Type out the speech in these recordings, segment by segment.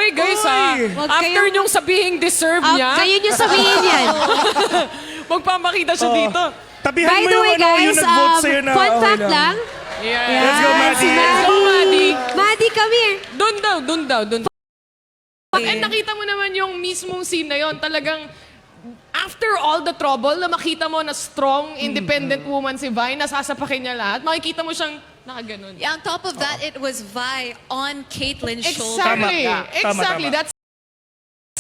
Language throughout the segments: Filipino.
Oy, guys ha. Wag After kayong- nyong sabihin deserve niya, Kayo nyo sabihin yan. magpamakita siya dito. Tabihan By mo the yung way, ano, yung guys, nag-vote sa'yo na fun okay fact lang. Yeah. Let's go, Maddie. Si Let's go, Maddie. Maddie, come here. Doon daw. And nakita mo naman yung mismong scene na yon, talagang after all the trouble na makita mo na strong, independent woman si Vi, nasasapakin niya lahat, makikita mo siyang nakaganon. Yeah, on top of that, it was Vi on Caitlyn's shoulder. Exactly. Tama. Exactly. Tama. That's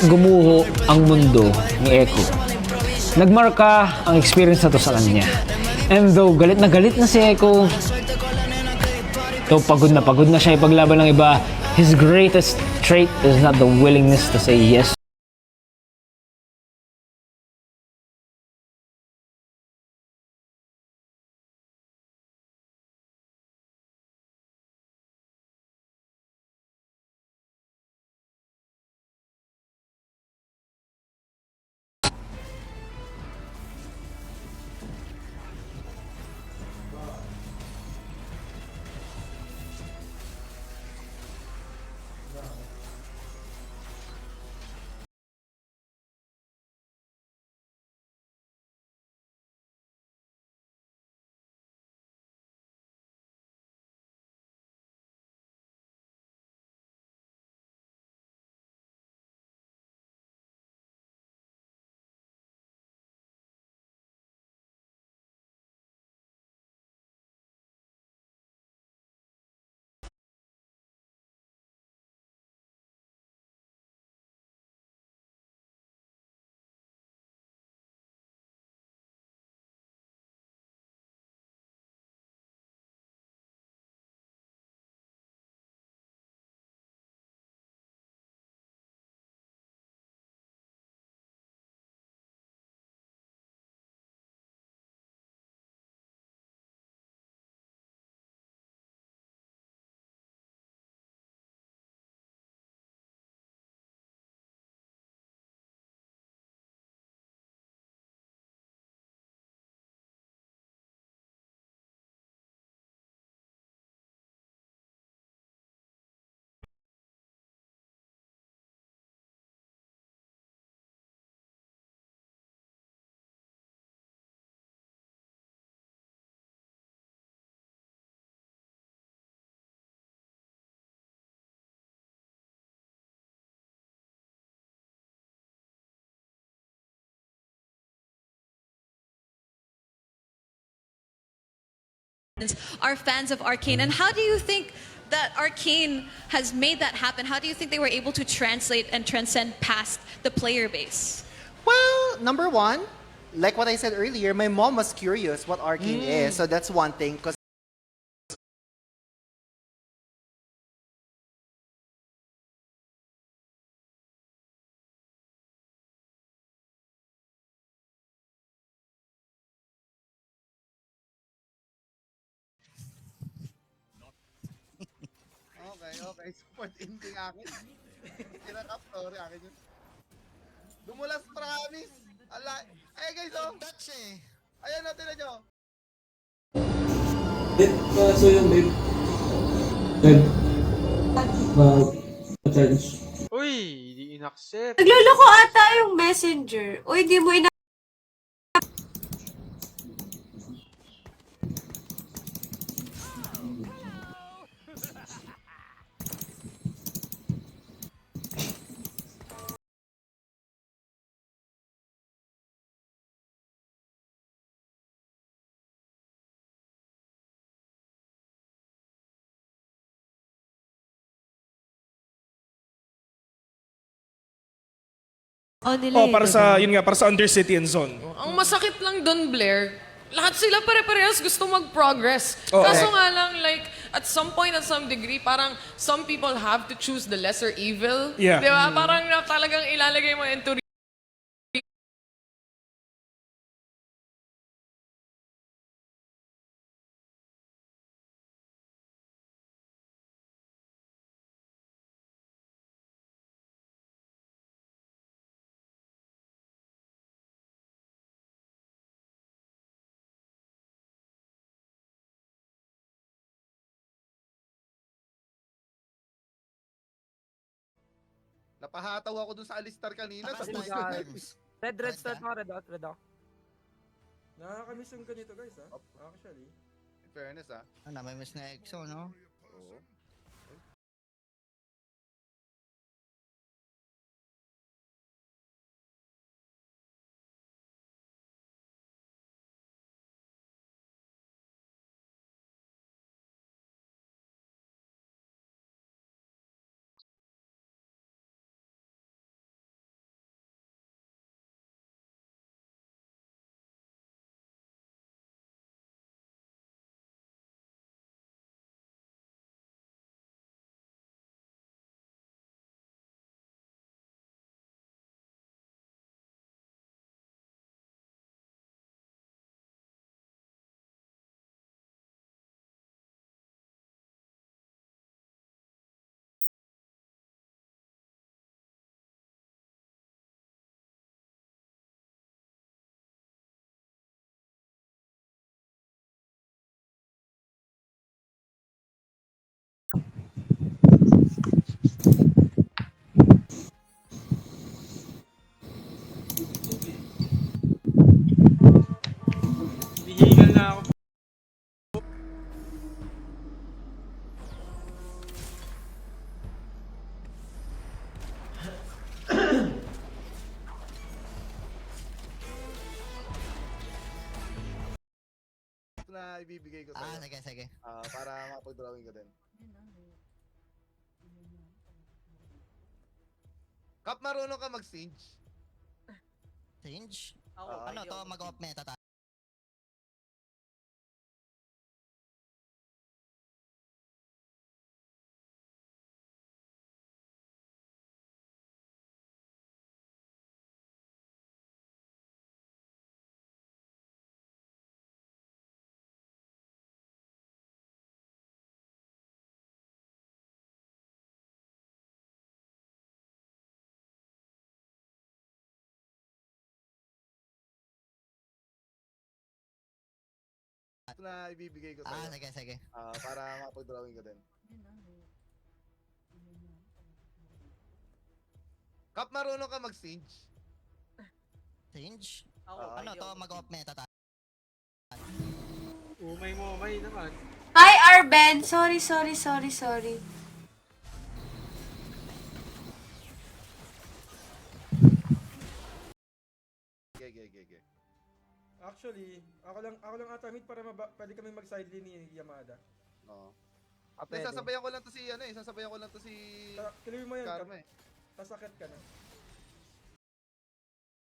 Gumuho ang mundo ni Echo. Nagmarka ang experience na to sa kanya. And though galit na si Echo, though pagod na siya ipaglaban ng iba, his greatest trait is not the willingness to say yes. Are fans of Arcane. And how do you think that Arcane has made that happen? How do you think they were able to translate and transcend past the player base? Well, number one, like what I said earlier, my mom was curious what Arcane is. So that's one thing. Because Okay. Support ending akin. Kinakap, sorry akin yun. Dumulas promise. Ala, ay guys, oh. Touch eh. Ayan, natin na nyo. So yung babe. Challenge. Uy, hindi in-accept. Nagluloko ata yung messenger. Uy, di mo nila para sa, yun nga, para sa Undercity and Zone. ang masakit lang doon, Blair, lahat sila pare-parehas gusto mag-progress. Oo. Kaso nga lang, like, at some point, at some degree, parang some people have to choose the lesser evil. Yeah. Di ba? Parang talagang ilalagay mo into Napahataw ako dun sa Alistar kanina. Takas Tapos tayo. Red start mo, red out. Nakakamiss yung ganito guys ha. Actually. in fairness ah. Namimiss na EXO, no? Oo. Hihingal na ako. Na ibibigay ko sa'yo. Sige, sige. Para makapag-drawing ko din. Kap, marunong ka mag-stage? Change? Oo. Ano to, mag-off meta tayo. Na ibibigay ko sa'yo. Sige, sige. Para makapag-drawing ko din. Kap, marunong ka mag-stage? Change? Oo. Ano to, mag-off meta tayo. Umay naman. Hi, Arben! Sorry. Ge. Actually, ako lang ata mid para pwede kami mag-side lane ni Yamada. Oo. Pwede. Sasabayan ko lang to si Clear mo yan, Karma eh. Sasakit ka na.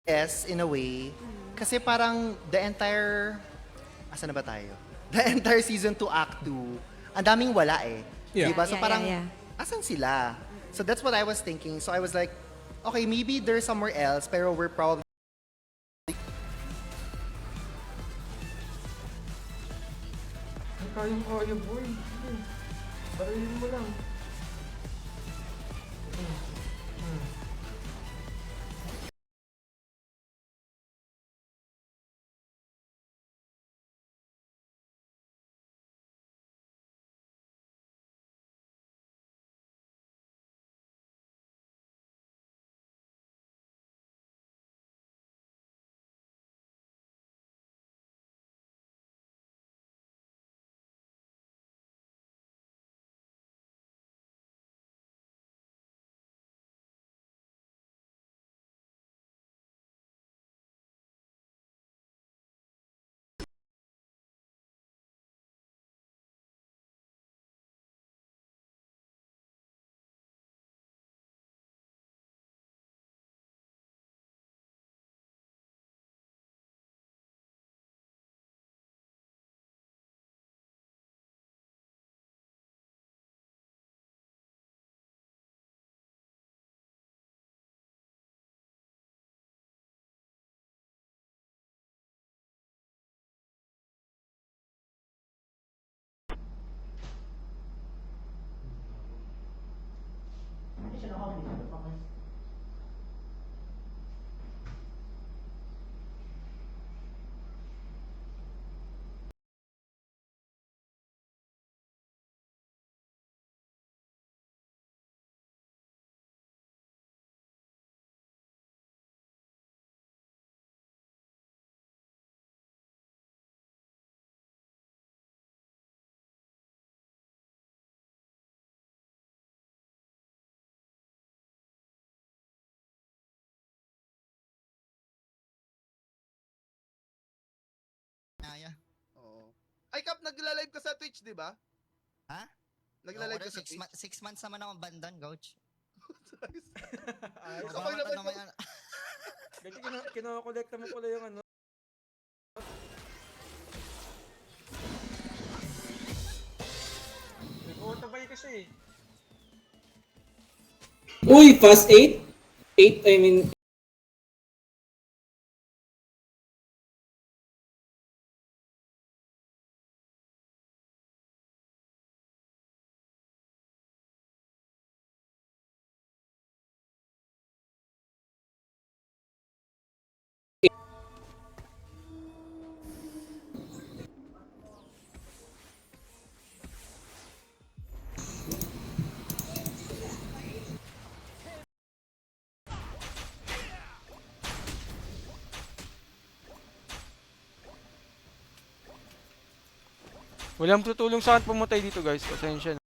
Yes, in a way. Kasi parang the entire... Asa na ba tayo? The entire season 2 Act 2, ang daming wala eh. Yeah. Diba? So Yeah, parang, yeah. asan sila? So that's what I was thinking. So I was like, okay, maybe they're somewhere else, pero we're probably... Kayang-kaya boy. Barilin mo lang. Ay, Kap, nagla-live ka sa Twitch, di ba? Ha? Nagla-live ka sa 6 Twitch? 6 months naman ako bandon, coach. Ay, Sabay Bakit naman naman ko. yan? Dati kinokolekta mo pala yung ano. Nag-autabay kasi. Uy, fast 8? 8, I mean... Walang tutulong sa akin pumatay dito guys. Pasensya na.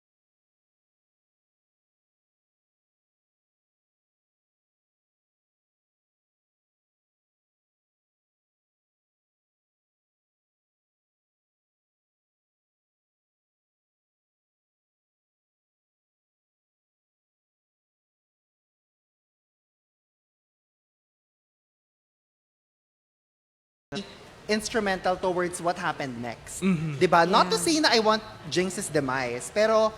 Instrumental towards what happened next. Diba? Not to say na I want Jinx's demise, pero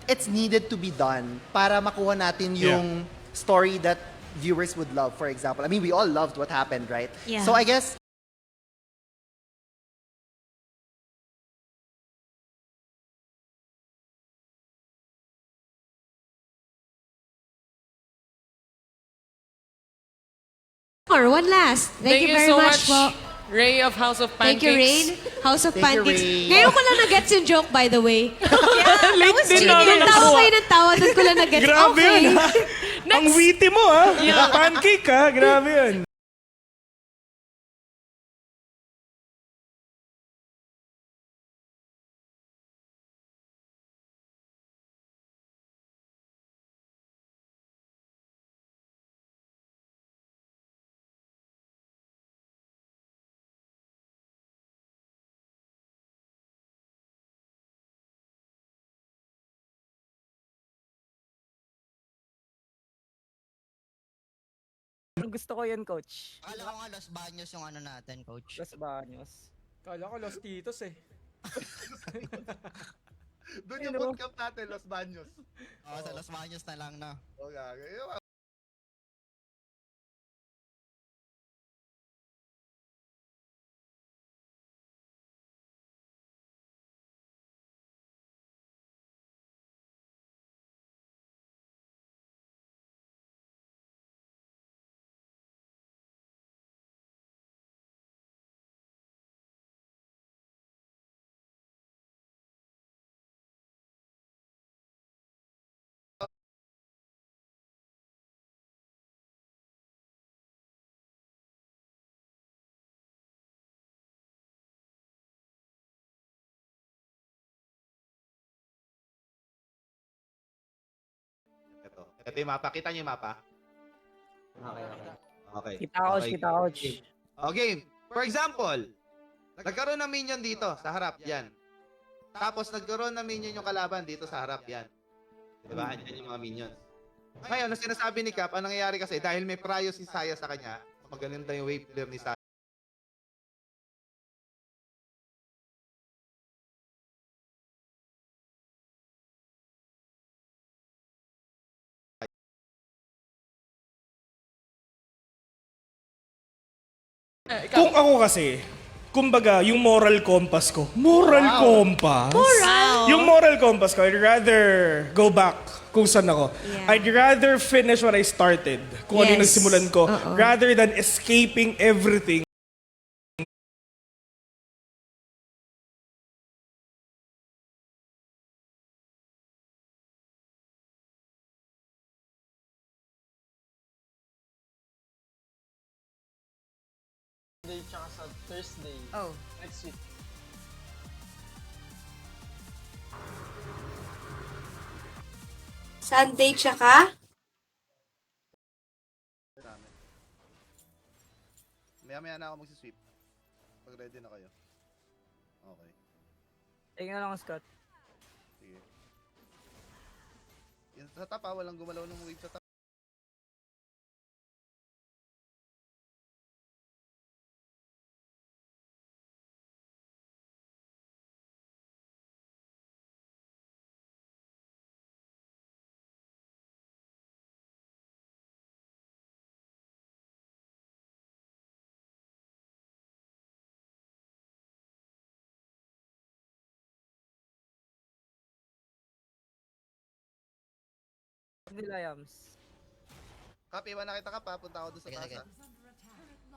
it's needed to be done para makuha natin yung story that viewers would love, for example. I mean, we all loved what happened, right? Yeah. So I guess Or one last. Thank, you very so much po. Ray of House of Thank you, Pancakes. Rain. House of Thank you, Pancakes. Rain. Ngayon ko lang na-gets yung joke, by the way. Late din namin Yung tawa nakuha. kayo ng tawa, doon ko lang na-gets. Grabe Okay. yun, ha? Ang witty mo, ha? Pancake, ha? Grabe yun. Gusto ko yun, coach. Akala ko nga Los Baños yung ano natin, coach. Los Baños. Kala ko Los Titos eh. Doon yung bootcamp natin, Los Baños. Oo, sa Los Baños na lang na. Okay. Ito yung mapa. Kita niyo yung mapa? Okay. Kita coach, kita coach. Okay. For example, nagkaroon ng minion dito sa harap. Yan. Tapos nagkaroon ng minion yung kalaban dito sa harap. Yan. Diba? Yan yung mga minions. Ngayon, ang sinasabi ni Cap, ang nangyayari kasi, dahil may prayo si Saya sa kanya, magaling yung wave clear ni Saya. Kung ako kasi, kumbaga, yung moral compass ko. Moral compass? Yung moral compass ko, I'd rather go back kung saan ako. Yeah. I'd rather finish what I started. Kung ano yung Yes. nagsimulan ko. Oo. Rather than escaping everything. Tsaka sa Thursday. Oh. Next week. Sunday tsaka? Maya-maya na ako magsisweep. Pag ready na kayo. Okay. Tingnan lang, Scott. Sige. Yan sa top ha, walang gumalaw ng wave sa top. Nila Yams. Kap, iwan na kita Kap ha, punta ako doon sa Sige, taas sige. ha.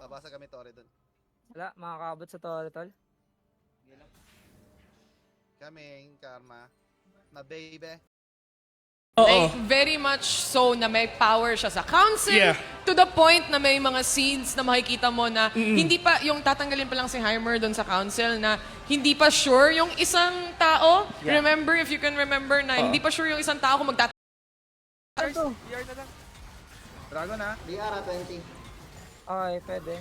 Babasa kami Tore doon. Wala, makakaabot sa tol, tol. Kaming, Karma. Na baby. Like, very much so na may power siya sa council. Yeah. To the point na may mga scenes na makikita mo na hindi pa, yung tatanggalin pa lang si Heimer doon sa council na hindi pa sure yung isang tao. Yeah. Remember, if you can remember na hindi pa sure yung isang tao kung PR na lang. Dragon ha. Liara 20. Okay, pwede.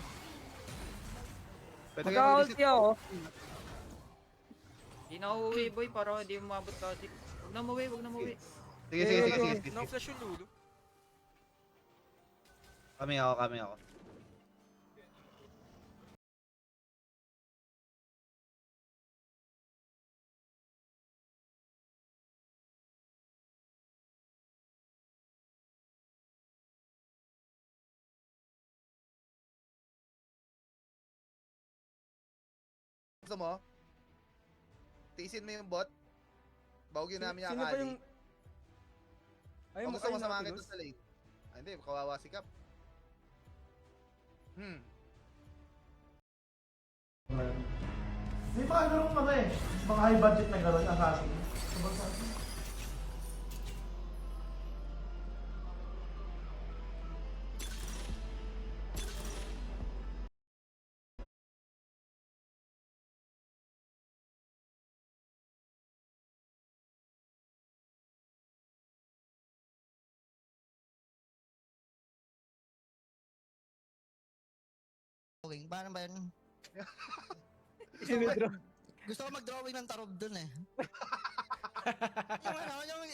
Pwede kayo Mag-ulti ako. Di na uuwi, boy, para hindi umabot dati. Huwag na umuwi, huwag na umuwi. Sige. Na-flash yung Lulu. Kami ako. Gusto mo? Tiisin mo yung bot. Bawagin namin yung Sino pa akali. yung... Ay, O gusto mo samahan Nautilus? kita sa lane? Ah, hindi, kawawa si Cap. May mga ganun mga mga high budget na gano'n, assassin. Drawing, paano ba yun? Gusto ko mag-drawing ng tarob dun eh.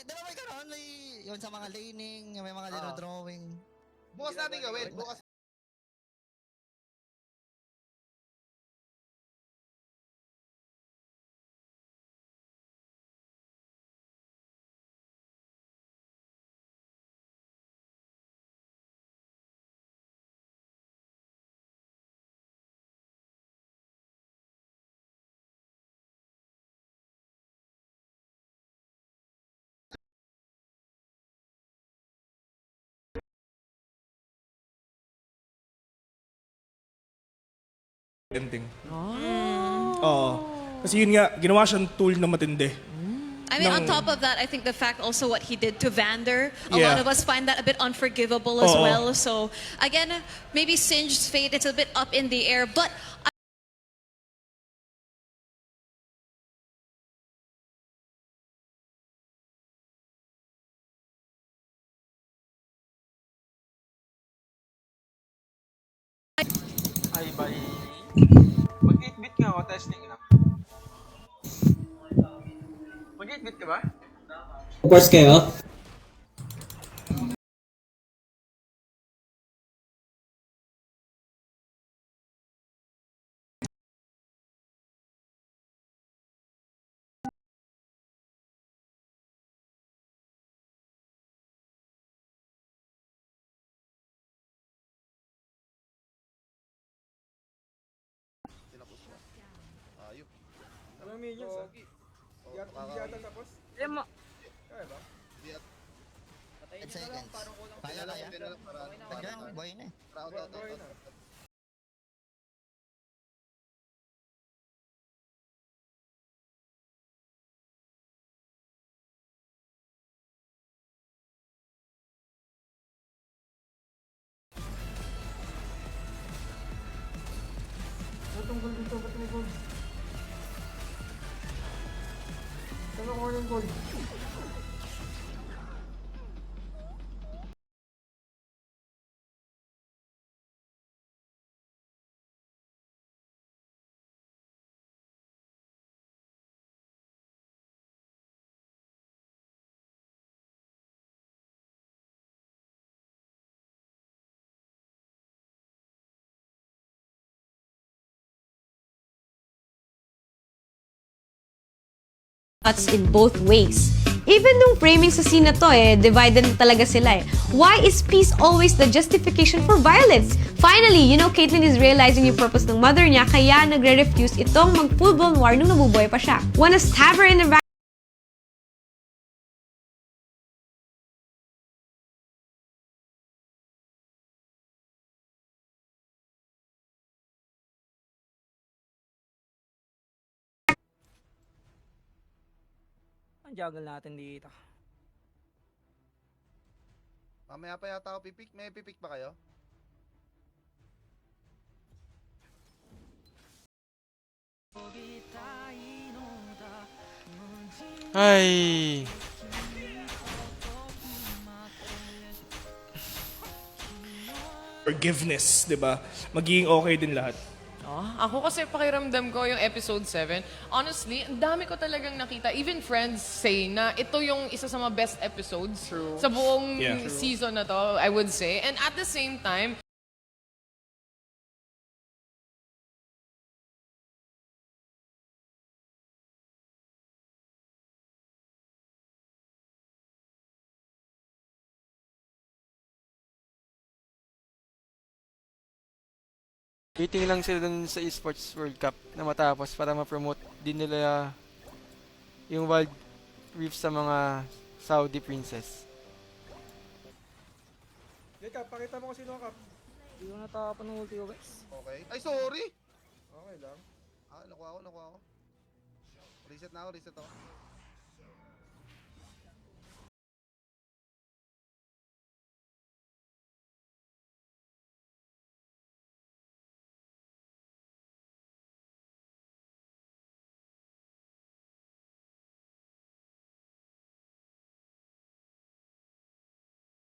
Di ba may gano'n? May, yun sa mga laning, may mga drawing. Bukas natin gawin. Bukas. Ending. Oo. Kasi yun nga, ginawa siyang tool na matindi. I mean, on No. top of that, I think the fact also what he did to Vander, a Yeah. lot of us find that a bit unforgivable as Oo. well. So, again, maybe Singe's fate, it's a bit up in the air. But Ay, bye. Mag-8-bit nga ako, testing lang. Mag-8-bit ka ba? Course kayo? Tinapos mo. Ayop. Walang minions ah. Hindi yata tapos. Alam mo, Kaya ba? 10 seconds. Kaya. Nandiyan, buhay na eh. Buhay na. Tungkol dito, ba't may gold? Saan ako ng gold? cuts in both ways. Even nung framing sa scene na to divided talaga sila Why is peace always the justification for violence? Finally, Caitlyn is realizing yung purpose ng mother niya kaya nagre-refuse itong mag-full-blown war nung nabubuhay pa siya. Wanna stab her in the back? Ang juggle natin dito. Mamaya pa yata ako pipik. May pipik pa kayo? Ay. Forgiveness, di ba? Magiging okay din lahat. Ako kasi pakiramdam ko yung episode 7, honestly, ang dami ko talagang nakita. Even friends say na ito yung isa sa mga best episodes sa buong season na to, I would say. And at the same time, Waiting lang sila dun sa Esports World Cup na matapos para ma-promote din nila yung Wild Rift sa mga Saudi princess. Kap, pakita mo kung sino Kap. Hindi ko natapon ng ulti ko, guys. Okay. Ay, sorry! Okay lang. Nakuha ako. Reset na ako.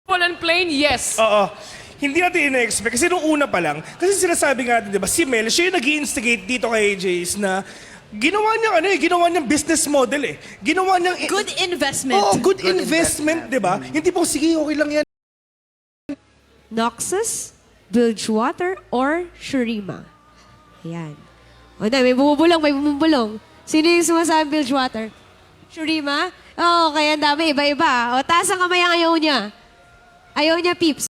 Fallen Plane, yes. Oo. Hindi natin ina-expect. Kasi nung una pa lang, kasi sinasabi nga natin, di ba, si Mel, siya yung nag-instigate dito kay Jace na ginawa niyang business model Ginawa niyang... Good investment. Oh, good investment, di ba? Hindi po, sige, okay lang yan. Noxus, Bilgewater, or Shurima? Ayan. O na, may bumubulong. Sino yung sumasabi Bilgewater? Shurima? Oo, kaya ang dami, iba-iba. O, taas ang kamay ang ayaw niya. Ayaw niya, peeps.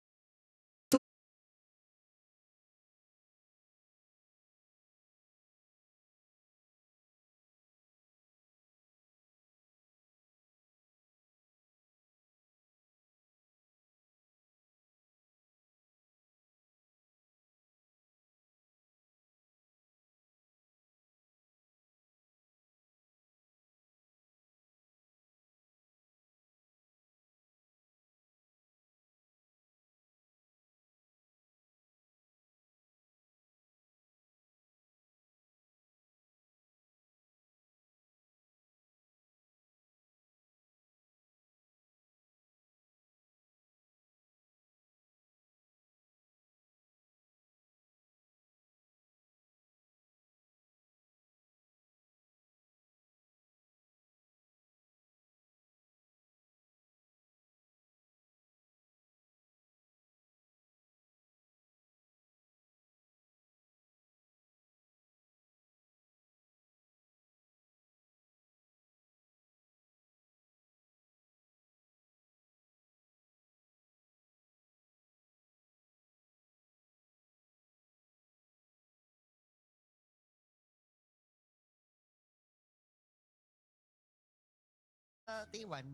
T1.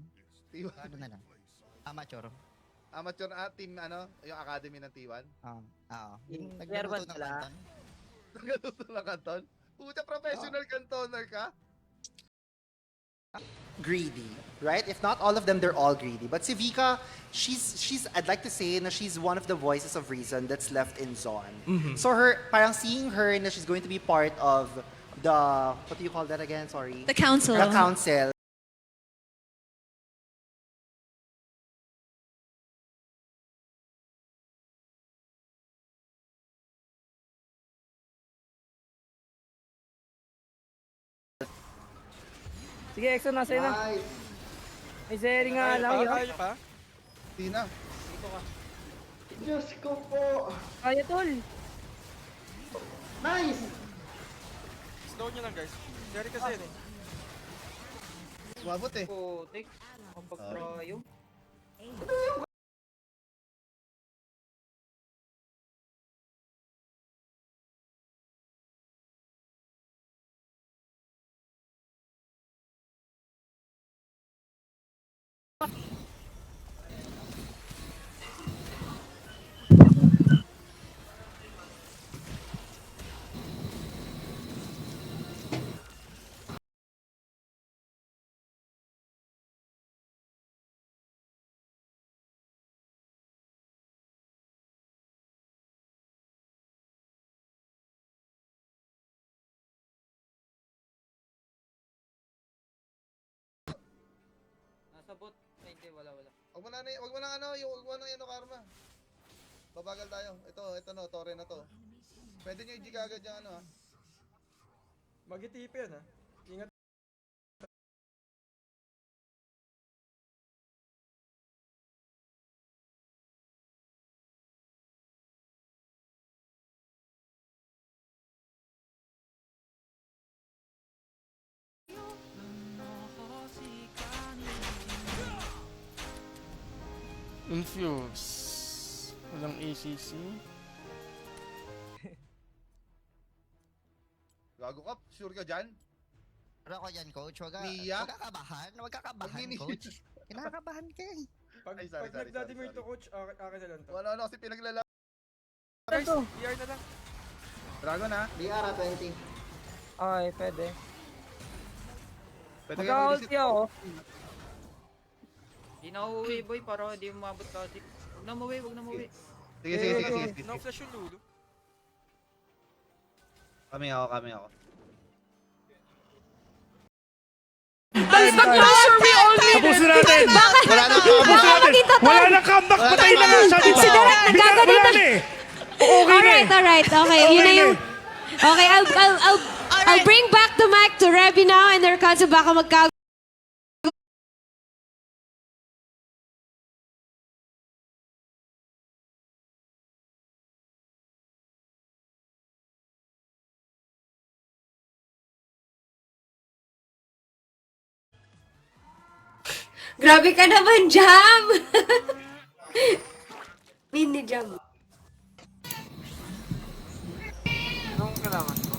Ano na lang? Amateur. Amateur team, yung academy ng T1? Oo. Yung Nagluto ng kanton. Nagluto ng kanton? Puta, professional cantoner ka? Greedy, right? If not all of them, they're all greedy. But si Vika, she's I'd like to say na she's one of the voices of reason that's left in Zon. So parang seeing her na she's going to be part of the, what do you call that again? Sorry. The council. The council. Sige, Exo, nasa na. Nice. May Zeri nga lang yun. Kaya pa? Tina. Diyos ko po. Kaya, tol. Nice. Slow nyo lang guys. Jerry kasi yun umabot eh. Putik. Kapag-pro yung. Nasa bot. Ay, hindi, wala. Wag mo na karma. Babagal tayo. Ito no, Torre na to. Pwede nyo i-jig agad yung ano ha. Mag-itipi yan, ha? Ingat. Infuse. Walang ACC. Gago ka, sure ka dyan? Ano ako dyan, coach? Huwag Mia? kakabahan, Mini- coach. Kinakabahan ka eh. Pag, Ay, sorry, pag nagdadimir sorry. to, coach, akin na lang to. Wala kasi pinaglala. Guys, PR na lang. Dragon ha? BR 20. Okay, pwede. Pwede kayo Magka-ulti ako. Di na uuwi, boy, para di umabot logic. Huwag na umuwi. Sige. No flash yung Lulu. Kami ako. That's the closure we all needed! Tapusin natin! Wala na Baka makita to. Wala na comeback! Patay na nga siya, di ba? Si Derek nagkaganito. Binarbalan eh! Okay na eh! Alright. Okay, yun na yung... Okay, I'll bring back the mic to Rebby now and Erkanzo baka magka... Grabe ka naman, Jam! Mini Jam. Anong kailangan ko?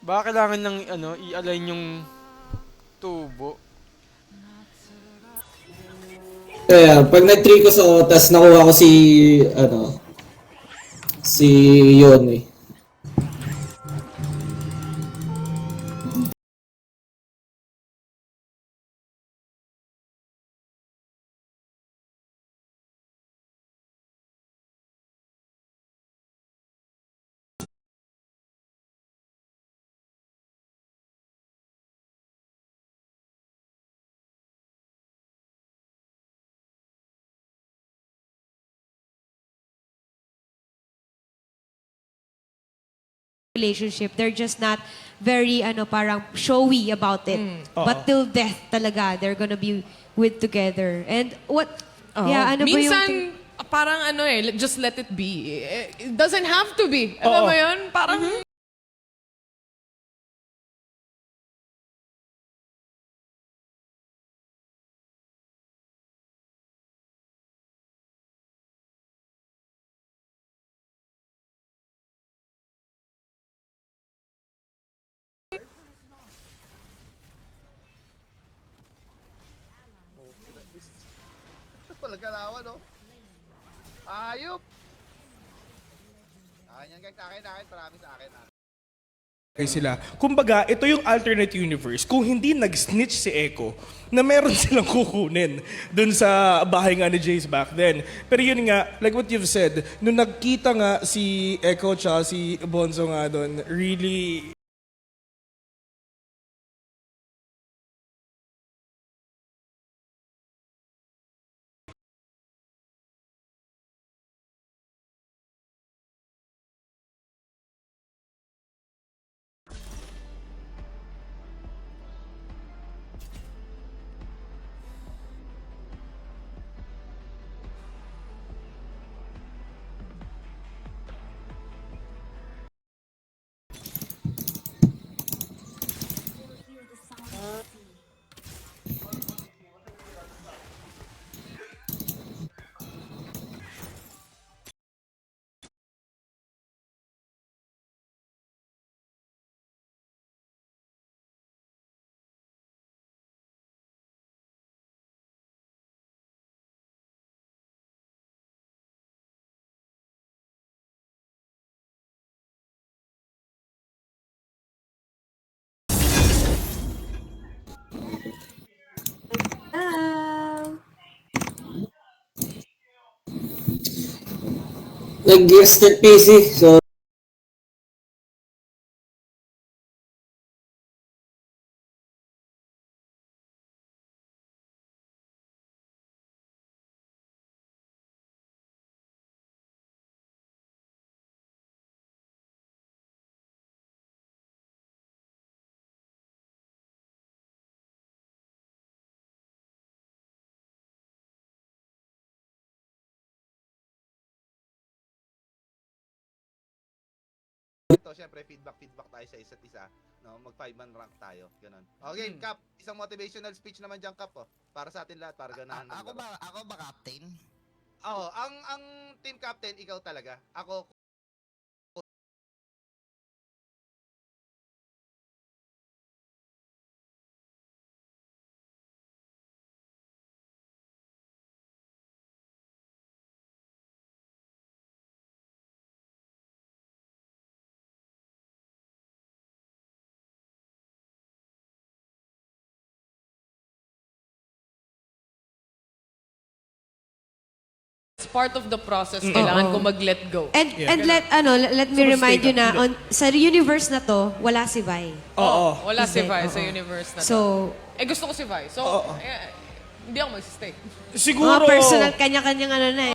Baka kailangan ng i-align yung tubo. Kaya, pag nag-3 ko sa tas nakuha ko si Yone. Relationship. They're just not very parang showy about it. But till death talaga, they're gonna be with together. And what yeah, ano ba yung Minsan, parang just let it be. It doesn't have to be. Alam mo yun? Parang Palagalawan, no? Ayop! Akin yan, guys. Akin. Marami sa akin. Okay sila. Kumbaga, ito yung alternate universe. Kung hindi nag-snitch si Echo, na meron silang kukunin dun sa bahay nga ni Jace back then. Pero yun nga, like what you've said, nung nagkita nga si Echo tsaka si Bonzo nga dun, really Nag-start PC, so Ito, syempre, feedback tayo sa isa't isa. No? Mag 5-man rank tayo. Ganun. Okay, Cap. Isang motivational speech naman dyan, Cap. Para sa atin lahat. Para ganahan ng laro. Ako ba captain? Oo, ang team captain, ikaw talaga. Ako, it's part of the process. Kailangan ko mag-let go. And let me remind you na sa universe na to, wala si Vi. Wala si Vi sa universe na to. So, Gusto ko si Vi. So, hindi ako mag-stay. siguro mga personal kanya-kanyang na eh.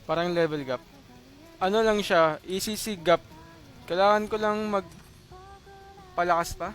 Parang level gap. Ano lang siya, ECC gap. Kailangan ko lang magpalakas pa.